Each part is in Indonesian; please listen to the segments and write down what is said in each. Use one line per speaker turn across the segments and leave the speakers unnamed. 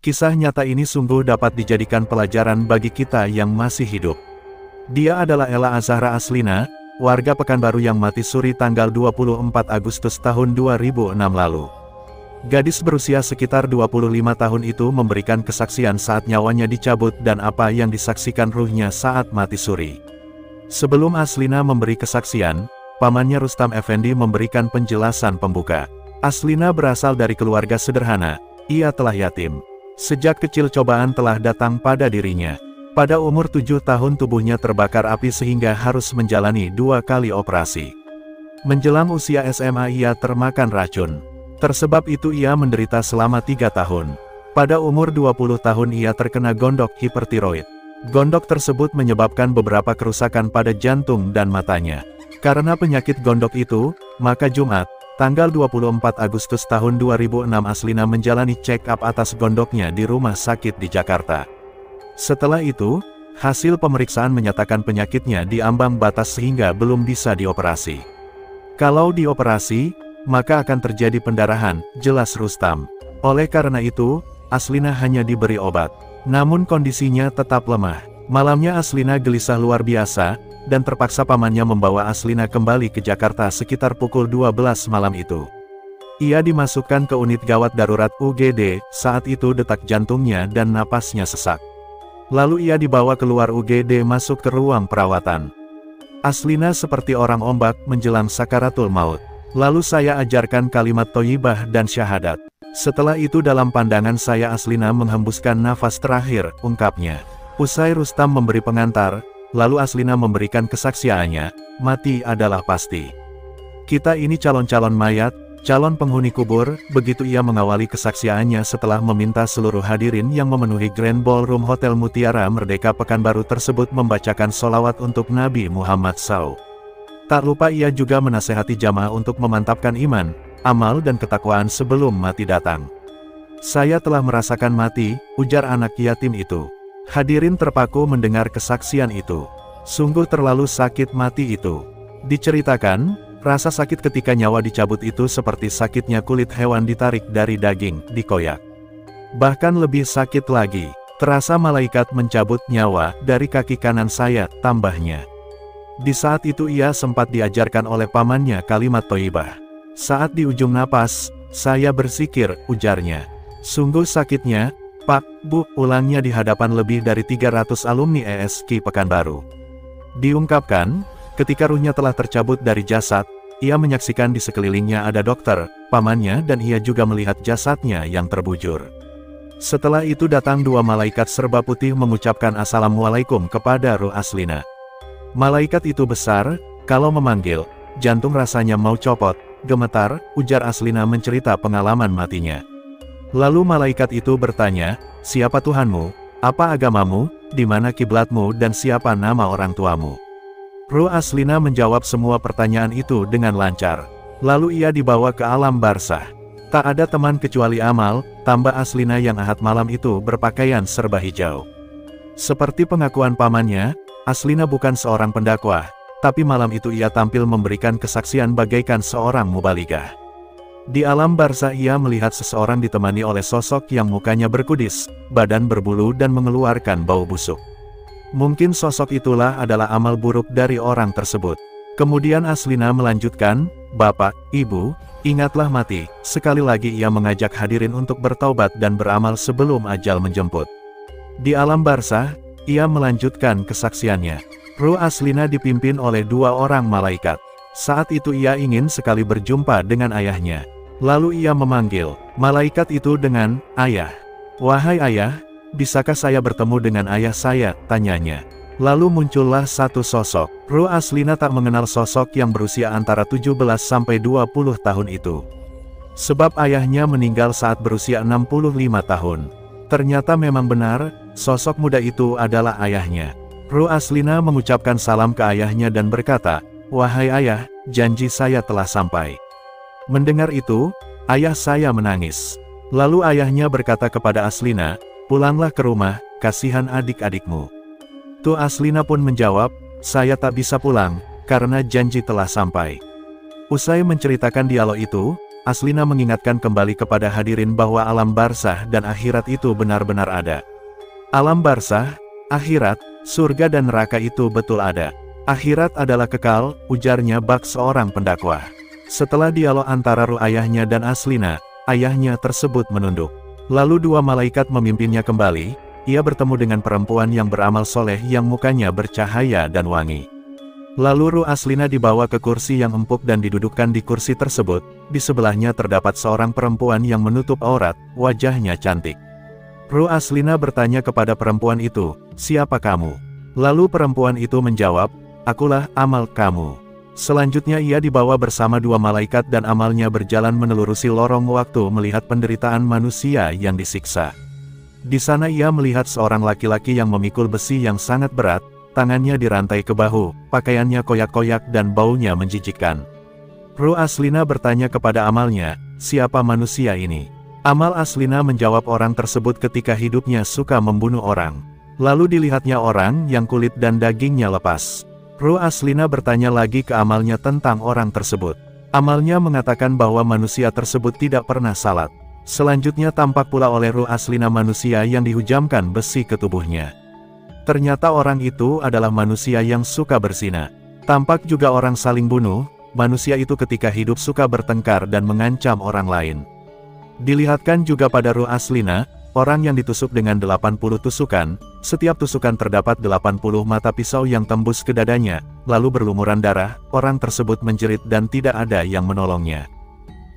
Kisah nyata ini sungguh dapat dijadikan pelajaran bagi kita yang masih hidup. Dia adalah Ella Azahra Aslina, warga Pekanbaru yang mati suri tanggal 24 Agustus tahun 2006 lalu. Gadis berusia sekitar 25 tahun itu memberikan kesaksian saat nyawanya dicabut dan apa yang disaksikan ruhnya saat mati suri. Sebelum Aslina memberi kesaksian, pamannya Rustam Effendi memberikan penjelasan pembuka. Aslina berasal dari keluarga sederhana, ia telah yatim. Sejak kecil cobaan telah datang pada dirinya. Pada umur 7 tahun tubuhnya terbakar api sehingga harus menjalani 2 kali operasi. Menjelang usia SMA ia termakan racun. Tersebab itu ia menderita selama 3 tahun. Pada umur 20 tahun ia terkena gondok hipertiroid. Gondok tersebut menyebabkan beberapa kerusakan pada jantung dan matanya. Karena penyakit gondok itu, maka Jumat, tanggal 24 Agustus tahun 2006 Aslina menjalani check-up atas gondoknya di rumah sakit di Jakarta. Setelah itu, hasil pemeriksaan menyatakan penyakitnya di ambang batas sehingga belum bisa dioperasi. Kalau dioperasi, maka akan terjadi pendarahan, jelas Rustam. Oleh karena itu, Aslina hanya diberi obat. Namun kondisinya tetap lemah. Malamnya Aslina gelisah luar biasa, dan terpaksa pamannya membawa Aslina kembali ke Jakarta sekitar pukul 12 malam itu. Ia dimasukkan ke unit gawat darurat UGD, saat itu detak jantungnya dan napasnya sesak. Lalu ia dibawa keluar UGD masuk ke ruang perawatan. Aslina seperti orang ombak menjelang sakaratul maut. Lalu saya ajarkan kalimat thoyyibah dan syahadat. Setelah itu dalam pandangan saya Aslina menghembuskan nafas terakhir, ungkapnya. Usai Rustam memberi pengantar, lalu Aslina memberikan kesaksiannya, mati adalah pasti. Kita ini calon-calon mayat, calon penghuni kubur, begitu ia mengawali kesaksiannya setelah meminta seluruh hadirin yang memenuhi Grand Ballroom Hotel Mutiara Merdeka Pekanbaru tersebut membacakan sholawat untuk Nabi Muhammad SAW. Tak lupa ia juga menasehati jamaah untuk memantapkan iman, amal dan ketakwaan sebelum mati datang. Saya telah merasakan mati, ujar anak yatim itu. Hadirin terpaku mendengar kesaksian itu. Sungguh terlalu sakit mati itu. Diceritakan, rasa sakit ketika nyawa dicabut itu seperti sakitnya kulit hewan ditarik dari daging, dikoyak. Bahkan lebih sakit lagi, terasa malaikat mencabut nyawa dari kaki kanan saya, tambahnya. Di saat itu ia sempat diajarkan oleh pamannya kalimat thoyyibah. Saat di ujung napas, saya bersikir, ujarnya. Sungguh sakitnya, Pak, Bu, ulangnya di hadapan lebih dari 300 alumni ESK Pekanbaru. Diungkapkan, ketika ruhnya telah tercabut dari jasad, ia menyaksikan di sekelilingnya ada dokter, pamannya dan ia juga melihat jasadnya yang terbujur. Setelah itu datang 2 malaikat serba putih mengucapkan Assalamualaikum kepada ruh Aslina. Malaikat itu besar, kalau memanggil, jantung rasanya mau copot, gemetar, ujar Aslina mencerita pengalaman matinya. Lalu malaikat itu bertanya, siapa Tuhanmu, apa agamamu, di mana kiblatmu dan siapa nama orang tuamu? Ruh Aslina menjawab semua pertanyaan itu dengan lancar. Lalu ia dibawa ke alam barzah. Tak ada teman kecuali amal, tambah Aslina yang ahad malam itu berpakaian serba hijau. Seperti pengakuan pamannya, Aslina bukan seorang pendakwah, tapi malam itu ia tampil memberikan kesaksian bagaikan seorang mubaligah. Di alam barzah ia melihat seseorang ditemani oleh sosok yang mukanya berkudis, badan berbulu dan mengeluarkan bau busuk. Mungkin sosok itulah adalah amal buruk dari orang tersebut. Kemudian Aslina melanjutkan, Bapak, Ibu, ingatlah mati. Sekali lagi ia mengajak hadirin untuk bertaubat dan beramal sebelum ajal menjemput. Di alam barzah, ia melanjutkan kesaksiannya. Ruh Aslina dipimpin oleh 2 orang malaikat. Saat itu ia ingin sekali berjumpa dengan ayahnya. Lalu ia memanggil malaikat itu dengan, Ayah. Wahai ayah, bisakah saya bertemu dengan ayah saya, tanyanya. Lalu muncullah satu sosok. Ruh Aslina tak mengenal sosok yang berusia antara 17 sampai 20 tahun itu. Sebab ayahnya meninggal saat berusia 65 tahun. Ternyata memang benar, sosok muda itu adalah ayahnya. Ruh Aslina mengucapkan salam ke ayahnya dan berkata, Wahai ayah, janji saya telah sampai. Mendengar itu, ayah saya menangis. Lalu ayahnya berkata kepada Aslina, pulanglah ke rumah, kasihan adik-adikmu. Tuh Aslina pun menjawab, saya tak bisa pulang, karena janji telah sampai. Usai menceritakan dialog itu, Aslina mengingatkan kembali kepada hadirin bahwa alam barzah dan akhirat itu benar-benar ada. Alam barzah, akhirat, surga dan neraka itu betul ada. Akhirat adalah kekal, ujarnya bak seorang pendakwah. Setelah dialog antara ruh ayahnya dan Aslina, ayahnya tersebut menunduk. Lalu dua malaikat memimpinnya kembali, ia bertemu dengan perempuan yang beramal soleh yang mukanya bercahaya dan wangi. Lalu ruh Aslina dibawa ke kursi yang empuk dan didudukkan di kursi tersebut, di sebelahnya terdapat seorang perempuan yang menutup aurat, wajahnya cantik. Ruh Aslina bertanya kepada perempuan itu, "Siapa kamu?" Lalu perempuan itu menjawab, "Akulah amal kamu." Selanjutnya ia dibawa bersama dua malaikat dan amalnya berjalan menelurusi lorong waktu melihat penderitaan manusia yang disiksa. Di sana ia melihat seorang laki-laki yang memikul besi yang sangat berat, tangannya dirantai ke bahu, pakaiannya koyak-koyak dan baunya menjijikkan. Ruh Aslina bertanya kepada amalnya, "Siapa manusia ini?" Amal Aslina menjawab, orang tersebut ketika hidupnya suka membunuh orang. Lalu dilihatnya orang yang kulit dan dagingnya lepas. Ruh Aslina bertanya lagi ke amalnya tentang orang tersebut. Amalnya mengatakan bahwa manusia tersebut tidak pernah salat. Selanjutnya tampak pula oleh ruh Aslina manusia yang dihujamkan besi ke tubuhnya. Ternyata orang itu adalah manusia yang suka berzina. Tampak juga orang saling bunuh, manusia itu ketika hidup suka bertengkar dan mengancam orang lain. Dilihatkan juga pada ruh Aslina, orang yang ditusuk dengan 80 tusukan, setiap tusukan terdapat 80 mata pisau yang tembus ke dadanya, lalu berlumuran darah, orang tersebut menjerit dan tidak ada yang menolongnya.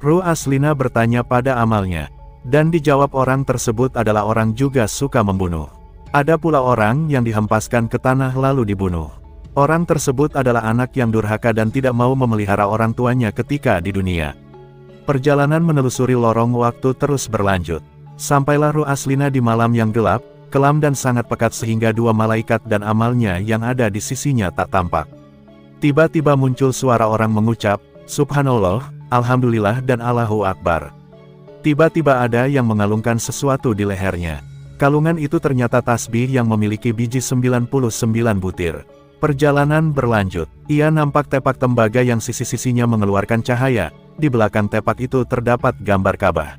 Ruh Aslina bertanya pada amalnya, dan dijawab orang tersebut adalah orang juga suka membunuh. Ada pula orang yang dihempaskan ke tanah lalu dibunuh. Orang tersebut adalah anak yang durhaka dan tidak mau memelihara orang tuanya ketika di dunia. Perjalanan menelusuri lorong waktu terus berlanjut. Sampailah ruh Aslina di malam yang gelap, kelam dan sangat pekat sehingga dua malaikat dan amalnya yang ada di sisinya tak tampak. Tiba-tiba muncul suara orang mengucap, "Subhanallah, Alhamdulillah dan Allahu Akbar." Tiba-tiba ada yang mengalungkan sesuatu di lehernya. Kalungan itu ternyata tasbih yang memiliki biji 99 butir. Perjalanan berlanjut. Ia nampak tepak tembaga yang sisi-sisinya mengeluarkan cahaya. Di belakang tepak itu terdapat gambar Ka'bah.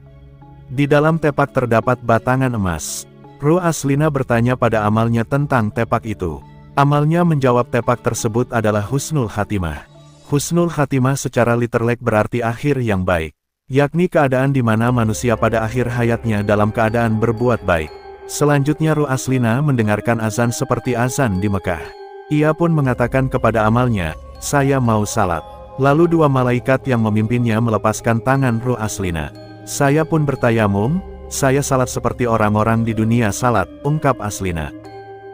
Di dalam tepak terdapat batangan emas. Ruh Aslina bertanya pada amalnya tentang tepak itu. Amalnya menjawab tepak tersebut adalah Husnul Khatimah. Husnul Khatimah secara literally berarti akhir yang baik. Yakni keadaan di mana manusia pada akhir hayatnya dalam keadaan berbuat baik. Selanjutnya ruh Aslina mendengarkan azan seperti azan di Mekah. Ia pun mengatakan kepada amalnya, "Saya mau salat." Lalu dua malaikat yang memimpinnya melepaskan tangan ruh Aslina. "Saya pun bertayamum, saya salat seperti orang-orang di dunia salat," ungkap Aslina.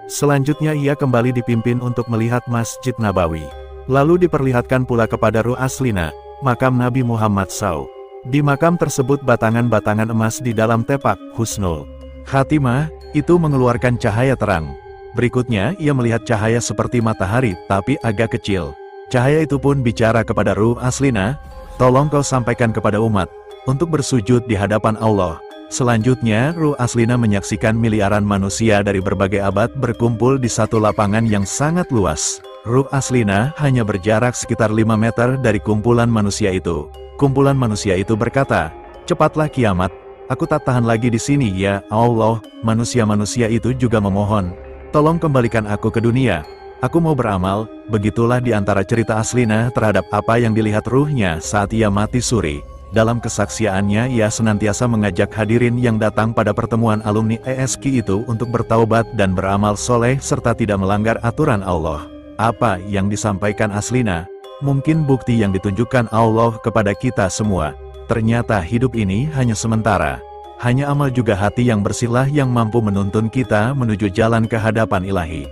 Selanjutnya ia kembali dipimpin untuk melihat Masjid Nabawi. Lalu diperlihatkan pula kepada ruh Aslina, makam Nabi Muhammad SAW. Di makam tersebut batangan-batangan emas di dalam tepak Husnul Khatimah itu mengeluarkan cahaya terang. Berikutnya ia melihat cahaya seperti matahari tapi agak kecil. Cahaya itu pun bicara kepada ruh Aslina, "Tolong kau sampaikan kepada umat untuk bersujud di hadapan Allah." Selanjutnya ruh Aslina menyaksikan miliaran manusia dari berbagai abad berkumpul di satu lapangan yang sangat luas. Ruh Aslina hanya berjarak sekitar 5 meter dari kumpulan manusia itu. Kumpulan manusia itu berkata, "Cepatlah kiamat. Aku tak tahan lagi di sini ya Allah." Manusia-manusia itu juga memohon, "Tolong kembalikan aku ke dunia. Aku mau beramal." Begitulah di antara cerita Aslina terhadap apa yang dilihat ruhnya saat ia mati suri. Dalam kesaksiannya ia senantiasa mengajak hadirin yang datang pada pertemuan alumni ESQ itu untuk bertaubat dan beramal soleh serta tidak melanggar aturan Allah. Apa yang disampaikan Aslina, mungkin bukti yang ditunjukkan Allah kepada kita semua. Ternyata hidup ini hanya sementara. Hanya amal juga hati yang bersihlah yang mampu menuntun kita menuju jalan ke hadapan ilahi.